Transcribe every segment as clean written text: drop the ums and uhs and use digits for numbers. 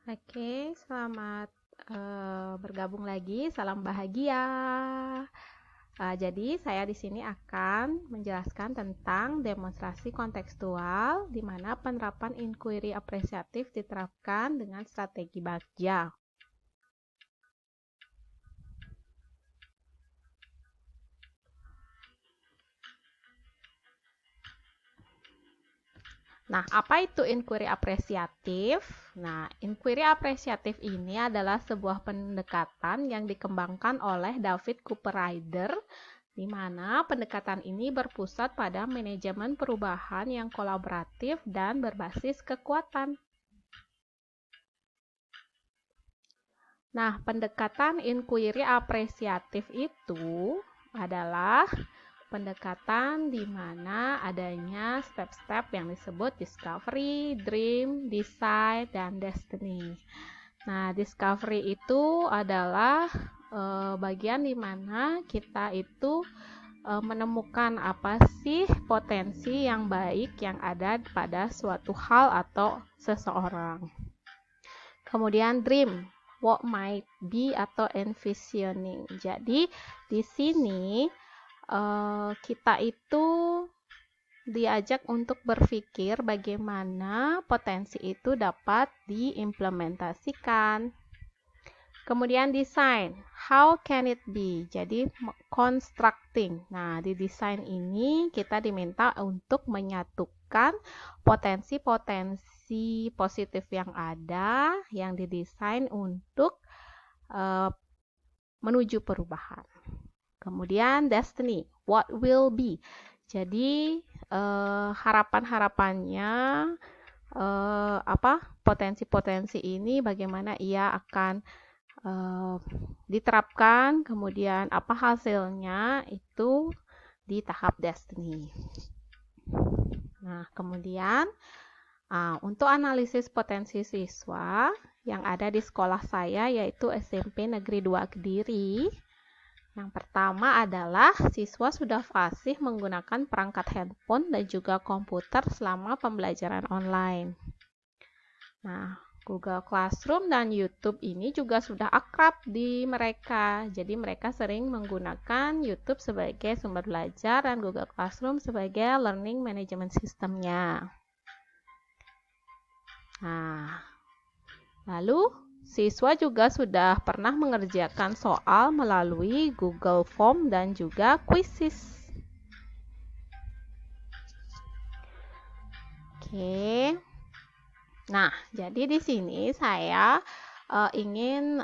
Oke, selamat bergabung lagi. Salam bahagia. Jadi saya di sini akan menjelaskan tentang demonstrasi kontekstual di mana penerapan inquiry apresiatif diterapkan dengan strategi Bagja. Nah, apa itu inquiry apresiatif? Nah, inquiry apresiatif ini adalah sebuah pendekatan yang dikembangkan oleh David Cooper Ryder, di mana pendekatan ini berpusat pada manajemen perubahan yang kolaboratif dan berbasis kekuatan. Nah, pendekatan inquiry apresiatif itu adalah pendekatan di mana adanya step-step yang disebut discovery, dream, decide, dan destiny. Nah, discovery itu adalah bagian di mana kita itu menemukan apa sih potensi yang baik yang ada pada suatu hal atau seseorang. Kemudian dream, what might be atau envisioning. Jadi di sini kita itu diajak untuk berpikir bagaimana potensi itu dapat diimplementasikan. Kemudian design, how can it be? Jadi constructing. Nah, di desain ini kita diminta untuk menyatukan potensi-potensi positif yang ada yang didesain untuk menuju perubahan. Kemudian destiny, what will be. Jadi harapan-harapannya potensi-potensi ini bagaimana ia akan diterapkan, kemudian apa hasilnya itu di tahap destiny. Nah, kemudian untuk analisis potensi siswa yang ada di sekolah saya yaitu SMP Negeri 2 Kediri. Yang pertama adalah siswa sudah fasih menggunakan perangkat handphone dan juga komputer selama pembelajaran online. Nah, Google Classroom dan YouTube ini juga sudah akrab di mereka. Jadi mereka sering menggunakan YouTube sebagai sumber belajar dan Google Classroom sebagai learning management system-nya. Nah, lalu siswa juga sudah pernah mengerjakan soal melalui Google Form dan juga quizzes. Oke. Nah, jadi di sini saya ingin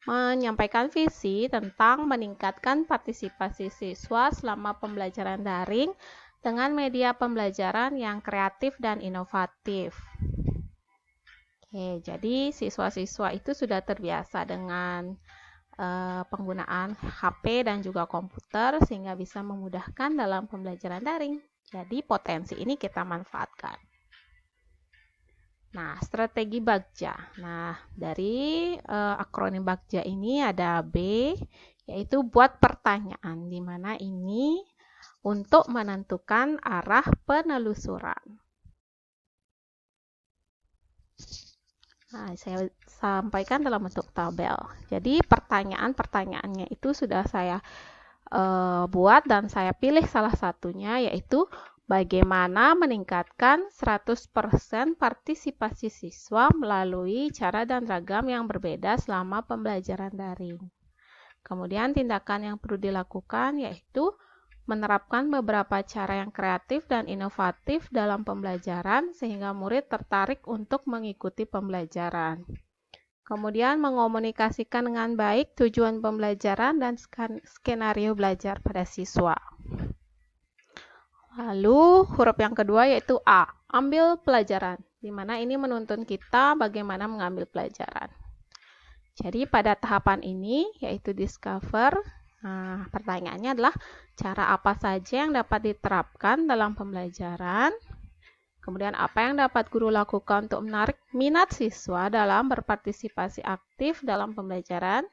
menyampaikan visi tentang meningkatkan partisipasi siswa selama pembelajaran daring dengan media pembelajaran yang kreatif dan inovatif. Oke, jadi siswa-siswa itu sudah terbiasa dengan penggunaan HP dan juga komputer sehingga bisa memudahkan dalam pembelajaran daring. Jadi potensi ini kita manfaatkan. Nah, strategi Bagja. Nah, dari akronim Bagja ini ada B, yaitu buat pertanyaan, di mana ini untuk menentukan arah penelusuran. Nah, saya sampaikan dalam bentuk tabel. Jadi pertanyaan-pertanyaannya itu sudah saya buat dan saya pilih salah satunya yaitu bagaimana meningkatkan 100% partisipasi siswa melalui cara dan ragam yang berbeda selama pembelajaran daring. Kemudian tindakan yang perlu dilakukan yaitu menerapkan beberapa cara yang kreatif dan inovatif dalam pembelajaran sehingga murid tertarik untuk mengikuti pembelajaran. Kemudian mengomunikasikan dengan baik tujuan pembelajaran dan skenario belajar pada siswa. Lalu huruf yang kedua yaitu A, ambil pelajaran, di mana ini menuntun kita bagaimana mengambil pelajaran. Jadi pada tahapan ini yaitu discover. Nah, pertanyaannya adalah cara apa saja yang dapat diterapkan dalam pembelajaran? Kemudian apa yang dapat guru lakukan untuk menarik minat siswa dalam berpartisipasi aktif dalam pembelajaran?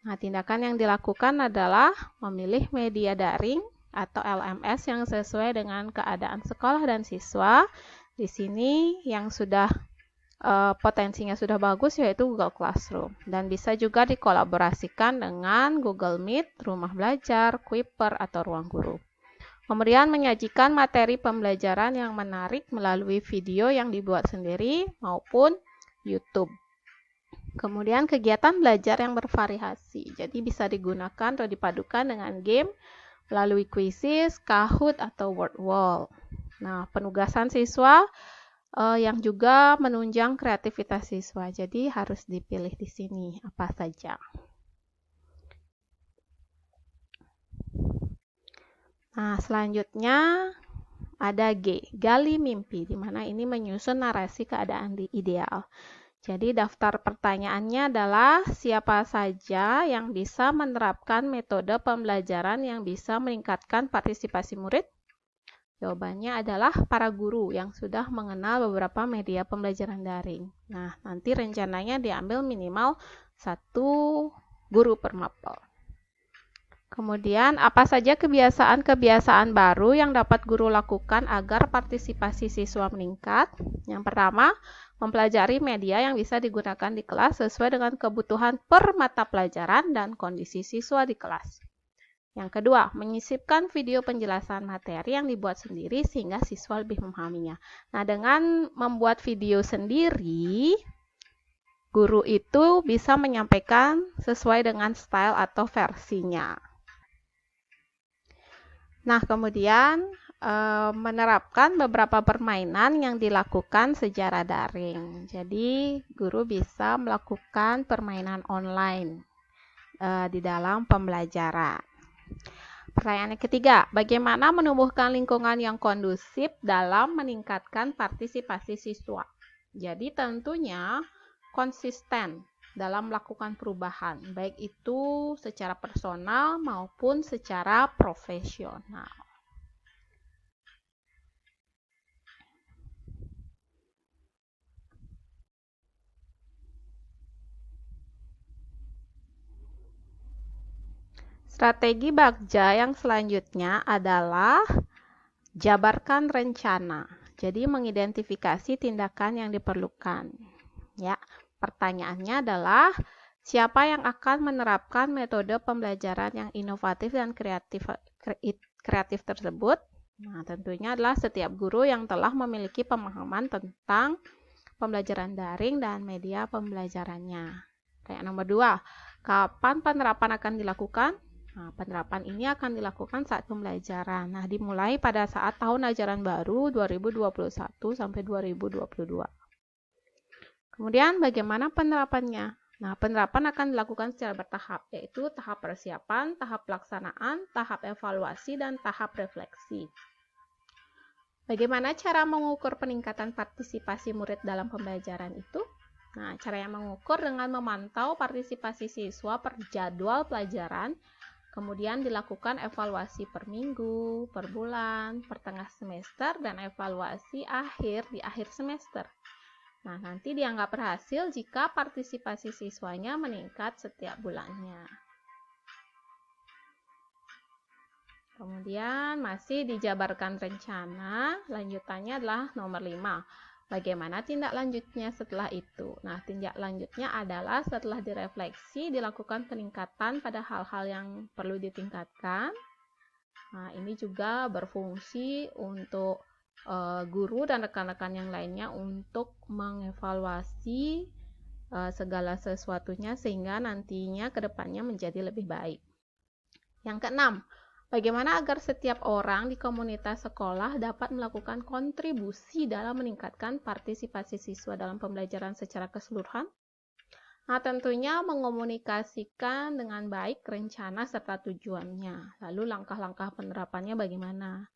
Nah, tindakan yang dilakukan adalah memilih media daring atau LMS yang sesuai dengan keadaan sekolah dan siswa. Di sini yang sudah potensinya sudah bagus, yaitu Google Classroom. Dan bisa juga dikolaborasikan dengan Google Meet, Rumah Belajar, Kuiper, atau Ruang Guru. Kemudian menyajikan materi pembelajaran yang menarik melalui video yang dibuat sendiri maupun YouTube. Kemudian kegiatan belajar yang bervariasi. Jadi bisa digunakan atau dipadukan dengan game melalui kuisis, Kahoot, atau Word Wall. Nah, penugasan siswa yang juga menunjang kreativitas siswa. Jadi harus dipilih di sini apa saja. Nah, selanjutnya ada G, gali mimpi, di mana ini menyusun narasi keadaan ideal. Jadi daftar pertanyaannya adalah siapa saja yang bisa menerapkan metode pembelajaran yang bisa meningkatkan partisipasi murid? Jawabannya adalah para guru yang sudah mengenal beberapa media pembelajaran daring. Nah, nanti rencananya diambil minimal 1 guru per mapel. Kemudian, apa saja kebiasaan-kebiasaan baru yang dapat guru lakukan agar partisipasi siswa meningkat? Yang pertama, mempelajari media yang bisa digunakan di kelas sesuai dengan kebutuhan per mata pelajaran dan kondisi siswa di kelas. Yang kedua, menyisipkan video penjelasan materi yang dibuat sendiri sehingga siswa lebih memahaminya. Nah, dengan membuat video sendiri, guru itu bisa menyampaikan sesuai dengan style atau versinya. Nah, kemudian menerapkan beberapa permainan yang dilakukan secara daring. Jadi, guru bisa melakukan permainan online di dalam pembelajaran. Pertanyaan yang ketiga, bagaimana menumbuhkan lingkungan yang kondusif dalam meningkatkan partisipasi siswa? Jadi, tentunya konsisten dalam melakukan perubahan, baik itu secara personal maupun secara profesional. Strategi Bagja yang selanjutnya adalah jabarkan rencana. Jadi mengidentifikasi tindakan yang diperlukan. Ya, pertanyaannya adalah siapa yang akan menerapkan metode pembelajaran yang inovatif dan kreatif tersebut? Nah, tentunya adalah setiap guru yang telah memiliki pemahaman tentang pembelajaran daring dan media pembelajarannya. Pertanyaan nomor 2, kapan penerapan akan dilakukan? Nah, penerapan ini akan dilakukan saat pembelajaran. Nah, dimulai pada saat tahun ajaran baru 2021 sampai 2022. Kemudian bagaimana penerapannya? Nah, penerapan akan dilakukan secara bertahap, yaitu tahap persiapan, tahap pelaksanaan, tahap evaluasi, dan tahap refleksi. Bagaimana cara mengukur peningkatan partisipasi murid dalam pembelajaran itu? Nah, cara yang mengukur dengan memantau partisipasi siswa per jadwal pelajaran, kemudian dilakukan evaluasi per minggu, per bulan, per tengah semester, dan evaluasi di akhir semester. Nah, nanti dianggap berhasil jika partisipasi siswanya meningkat setiap bulannya. Kemudian masih dijabarkan rencana, lanjutannya adalah nomor 5. Bagaimana tindak lanjutnya setelah itu? Nah, tindak lanjutnya adalah setelah direfleksi, dilakukan peningkatan pada hal-hal yang perlu ditingkatkan. Nah, ini juga berfungsi untuk guru dan rekan-rekan yang lainnya untuk mengevaluasi segala sesuatunya sehingga nantinya ke depannya menjadi lebih baik. Yang keenam, bagaimana agar setiap orang di komunitas sekolah dapat melakukan kontribusi dalam meningkatkan partisipasi siswa dalam pembelajaran secara keseluruhan? Nah, tentunya mengomunikasikan dengan baik rencana serta tujuannya. Lalu langkah-langkah penerapannya bagaimana?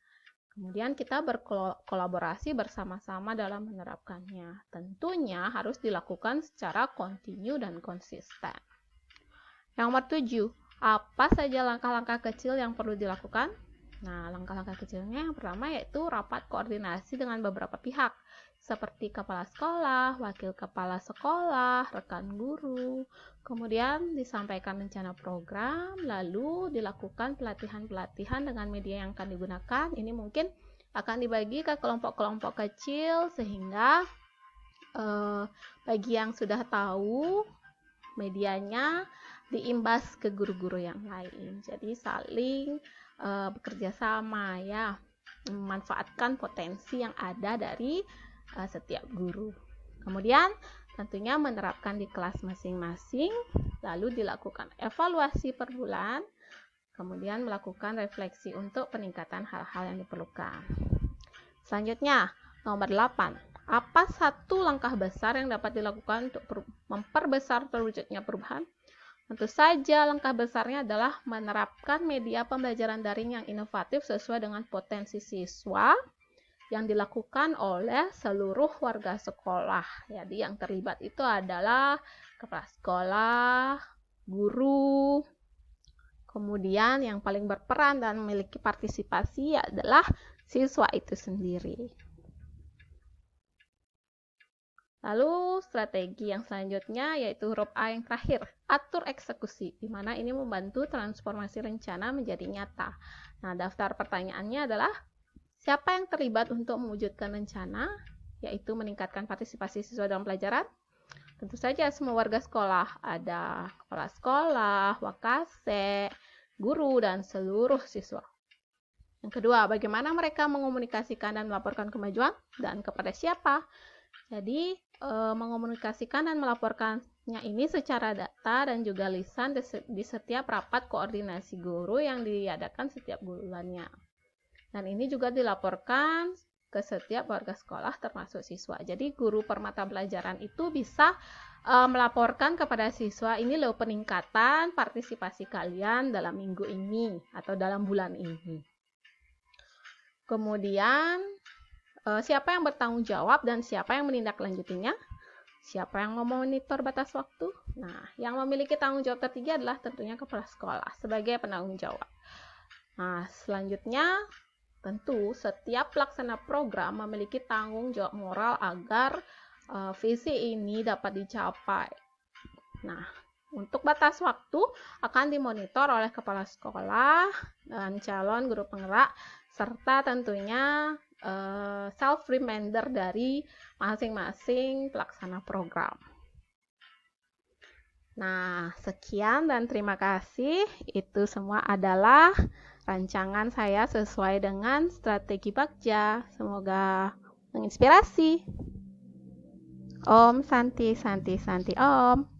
Kemudian kita berkolaborasi bersama-sama dalam menerapkannya. Tentunya harus dilakukan secara kontinu dan konsisten. Yang nomor 7, apa saja langkah-langkah kecil yang perlu dilakukan? Nah, langkah-langkah kecilnya yang pertama yaitu rapat koordinasi dengan beberapa pihak, seperti kepala sekolah, wakil kepala sekolah, rekan guru. Kemudian disampaikan rencana program, lalu dilakukan pelatihan-pelatihan dengan media yang akan digunakan. Ini mungkin akan dibagi ke kelompok-kelompok kecil sehingga bagi yang sudah tahu medianya diimbas ke guru-guru yang lain. Jadi saling bekerja sama ya, memanfaatkan potensi yang ada dari setiap guru. Kemudian tentunya menerapkan di kelas masing-masing, lalu dilakukan evaluasi per bulan, kemudian melakukan refleksi untuk peningkatan hal-hal yang diperlukan. Selanjutnya, nomor 8. Apa satu langkah besar yang dapat dilakukan untuk memperbesar terwujudnya perubahan? Tentu saja langkah besarnya adalah menerapkan media pembelajaran daring yang inovatif sesuai dengan potensi siswa yang dilakukan oleh seluruh warga sekolah. Jadi yang terlibat itu adalah kepala sekolah, guru, kemudian yang paling berperan dan memiliki partisipasi adalah siswa itu sendiri. Lalu strategi yang selanjutnya yaitu huruf A yang terakhir, atur eksekusi, di mana ini membantu transformasi rencana menjadi nyata. Nah, daftar pertanyaannya adalah siapa yang terlibat untuk mewujudkan rencana, yaitu meningkatkan partisipasi siswa dalam pelajaran? Tentu saja semua warga sekolah, ada kepala sekolah, wakase, guru, dan seluruh siswa. Yang kedua, bagaimana mereka mengomunikasikan dan melaporkan kemajuan dan kepada siapa? Jadi, mengomunikasikan dan melaporkannya ini secara data dan juga lisan di setiap rapat koordinasi guru yang diadakan setiap bulannya. Dan ini juga dilaporkan ke setiap warga sekolah termasuk siswa. Jadi, guru per mata pelajaran itu bisa melaporkan kepada siswa, ini loh peningkatan partisipasi kalian dalam minggu ini atau dalam bulan ini. Kemudian, siapa yang bertanggung jawab dan siapa yang menindaklanjutinya? Siapa yang memonitor batas waktu? Nah, yang memiliki tanggung jawab ketiga adalah tentunya kepala sekolah sebagai penanggung jawab. Nah, selanjutnya tentu setiap pelaksana program memiliki tanggung jawab moral agar visi ini dapat dicapai. Nah, untuk batas waktu akan dimonitor oleh kepala sekolah dan calon guru penggerak serta tentunya self-reminder dari masing-masing pelaksana program. Nah, sekian dan terima kasih. Itu semua adalah rancangan saya sesuai dengan strategi Bagja. Semoga menginspirasi. Om Santi Santi Santi Om.